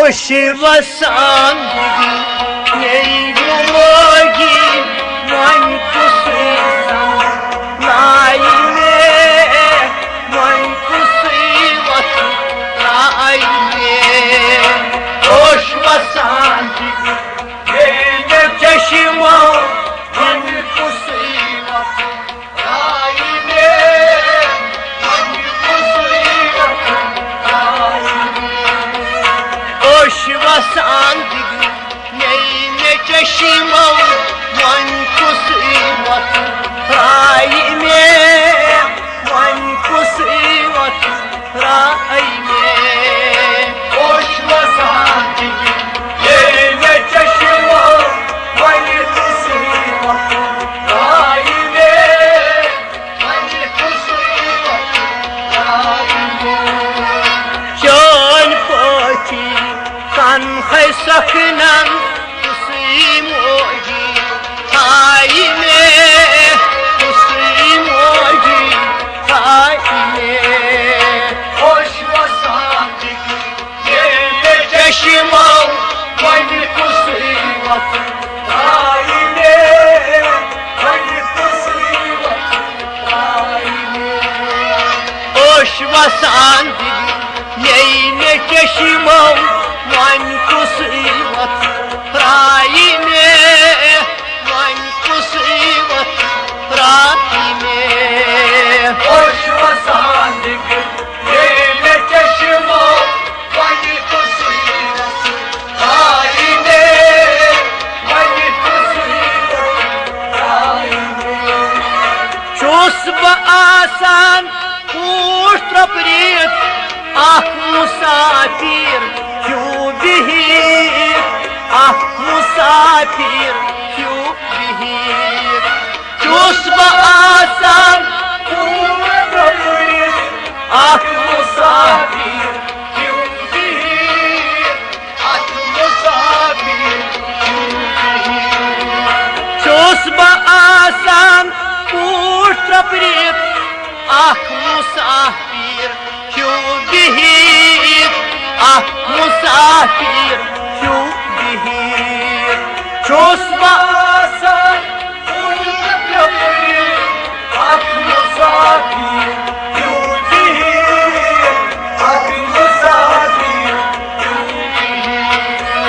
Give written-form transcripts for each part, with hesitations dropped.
वसान मोगी वन कुसी लाई में वन कुसी लाई में खुश वसान चश्मा वन कुसी लाई में वन कुसी खुश वसान चश्मा वन कुसी लाई में वन कुसी लाई में खुश वसान चश्मा वन कुसी लाई में वन कुसी लाई में जान पोची कान है सकनन मोगी खाई में खुशी मोगी खाई में खुश वसान चश्मा वन कुसी लाई में वन कुसी लाई में खुश वसान चश्मा वन कुसी लाई में वन कुसी लाई में खुश वसान चश्मा वन कुसी लाई में वन कुसी लाई में चुस आसान पूछ प्रीत आख मुसाफिर क्यों बिहीर आख मुसाफिर क्यों बिहीर चुस आसान आख मुसाफिर क्यों बिहीर आख मुसाफिर क्यों बिहीर चुस आसान पूछ प्रीत आख मुसाफिर क्यों बिहीर आख मुसाफिर क्यों बिहीर चुस आसान आख मुसाफिर क्यों बिहीर आख मुसाफिर क्यों बिहीर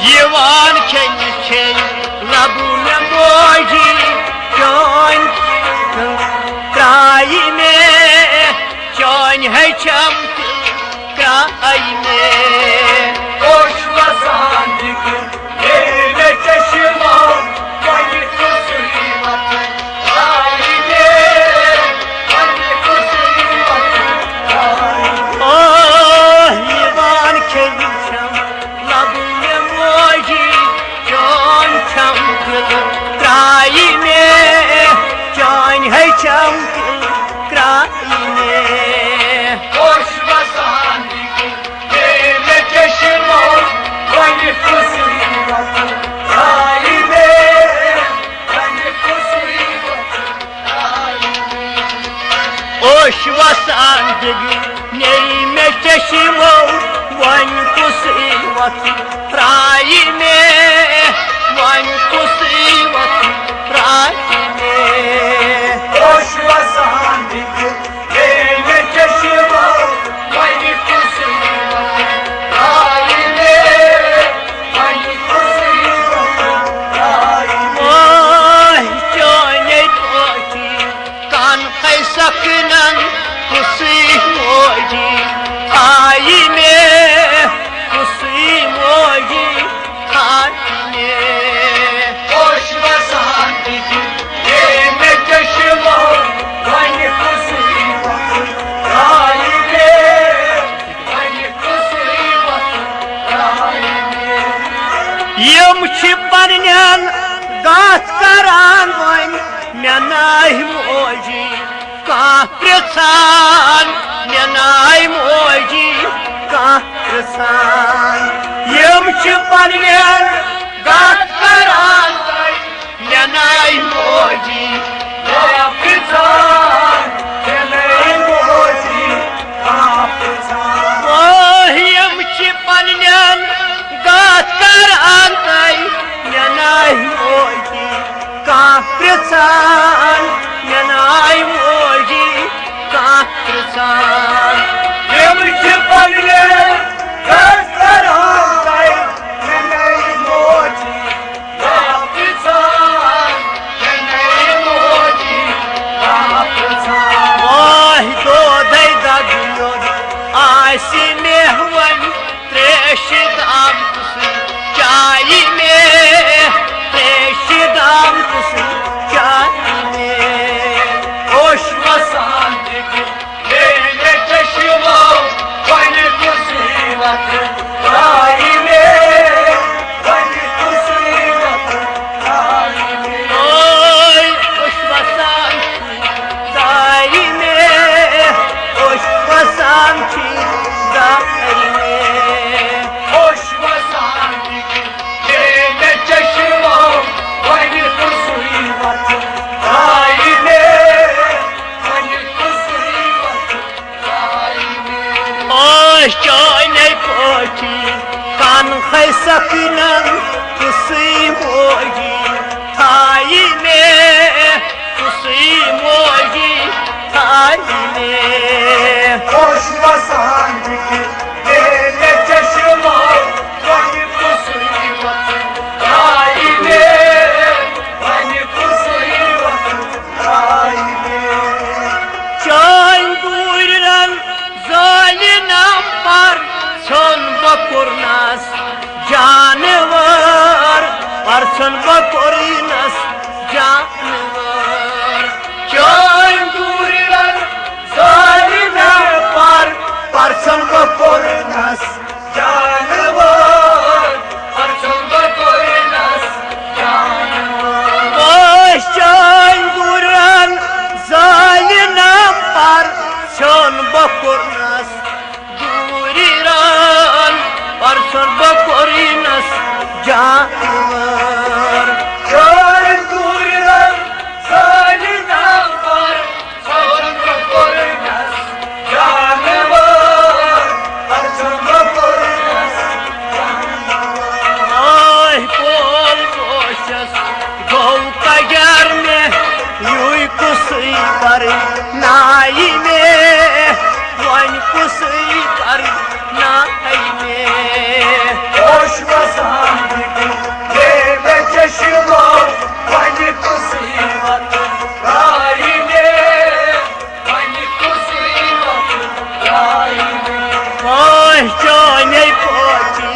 यवान खेल लबू में मोगी जान क्राई में जान है चमक क्राई में खुश वसान चश्मा वन कुसी लाई में वन कुसी लाई यवान खेल लबू में मोगी जान चमक क्राई में जान है चमक क्राई में खुश वसान चश्मा वन कुसी लाई में वन कुसी लाई में खुश वसान में चश्मा वन कुसी लाई में वन कुसी लाई में खुश वसान चश्मा वन कुसी लाई में वन कुसी लाई में जाने पोची कान है सकनन खुशी मोगी खाई में खुशी मोगी खाई में खुश वसान चश्मा वन कुसी लाई में वन कुसी लाई में यम पन्नन गाथ करान वन मे नाहि मोजी कह पृछान मे नाहि मोजी कह पृछान यम पन्नन गाथ करान मे नाहि मोजी कह पृछान मे नाहि मोजी कह पृछान यम पन्नन सकनन तुसी मोही थाई में तुसी मोही थाई में खुश वसान के मेरे चश्मो वही मुसीबत आई में वही मुसीबत आई में चान दूरन जालिनम पर सन बकुरनास जानवर पर सन बकुरनास जानवर चान दूरन जालिनम पर सन बकुरनास जानवर परसन बकुरनास जानवर चान दूरन जालिनम पर सन बकुरनास दूरन पर सन बकुरनास जानवर चान दूरन जालिनम पर सन बकुरनास जानवर person बकुरनास Ay kol boşas Golka germe Yuy kusuy kar Naime Wan kusuy kar Naime hoş vasandık Deve çeşimo Vani kusivat Raime Vani kusivat Raime Ay caney poti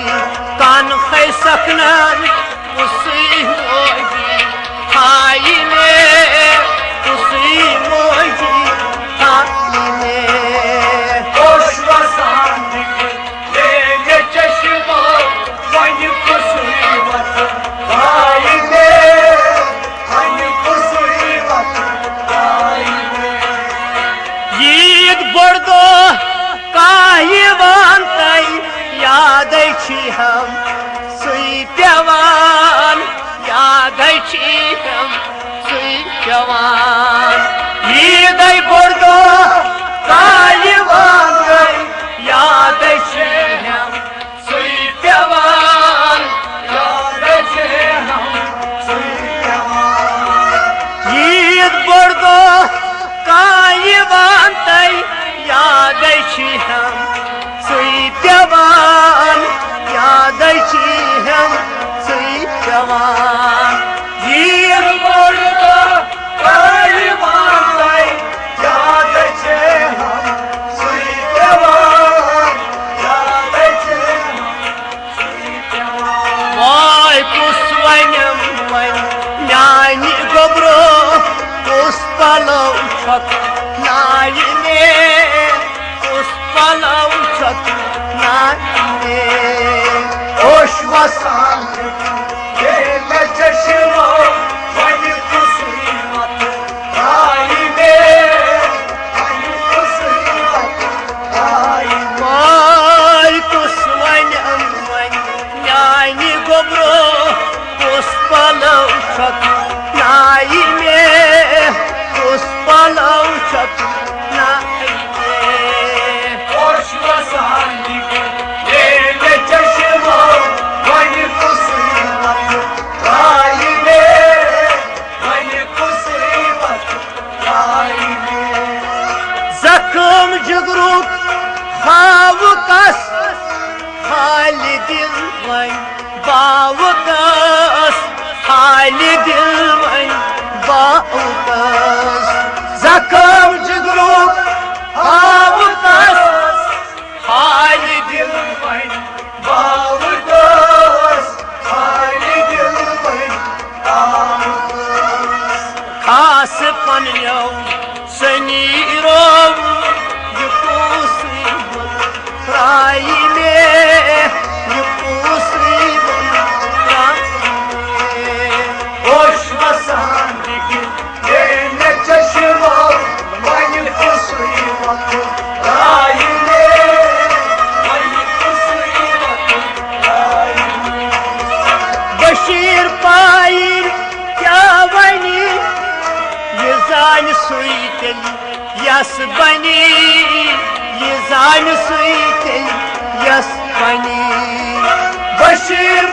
Kan khay saknan Kusuy moji Haime Kusuy moji Haime hoş vasandık Deve çeşimo Vani kusivat Raime Vani kusivat Raime Yiğit bordo kahvan tay yaday छी हम सुई प्यवान यादै छी हम सुई प्यवान yiğday bordo kahvan tay yaday छी हम सुई प्यवान Yaday çeham Suyyaman yiğit bordo kahvan tay yaday छी हम सुई प्यवान यादै छी हम सुई प्यवान Bir bordo kayvanday Yaday çeham Suyyaman Yaday çeham Suyyaman Vay pusvaynem vay yani gobro puspala uçak naine puspala uçak naine Hoş vasandık Deve çeşimo Vani kusivat Raime Vani kusivat Raime Vay pusvaynem vay yani gobro puspala uçak naine puspala uçak naine Hoş vasandık Deve çeşimo Vani kusivat Raime Vani kusivat Raime Zakım cıgruk havukas Halidin vay bavukas Halidin vay bavukas Zakım cıgruk havukas Halidin vay Bağlıkız Halidin vay Bağlıkız Kasıpan yav seni rov Yukusi Raime Yukusi Raime Hoş vasandık Deve çeşimo Vani kusivat Raime Vani kusivat Raime Bashir Pair Kya bani Yezan suitel Yas bani Yezan suitel Yas bani Bashir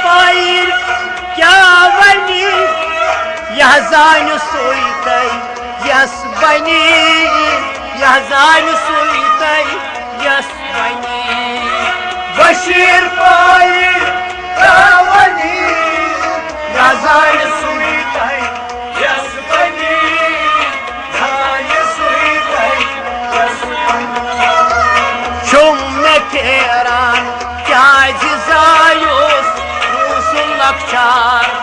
पायर क्या वनी यह जान सोई yes बनी यह जान सोई यस बनी बशीर पायर क्या वनी यह जान सोई यस बनी जान सोई यस बनी शुम में फेरान क्या जिजायोस रूसुल लक्षार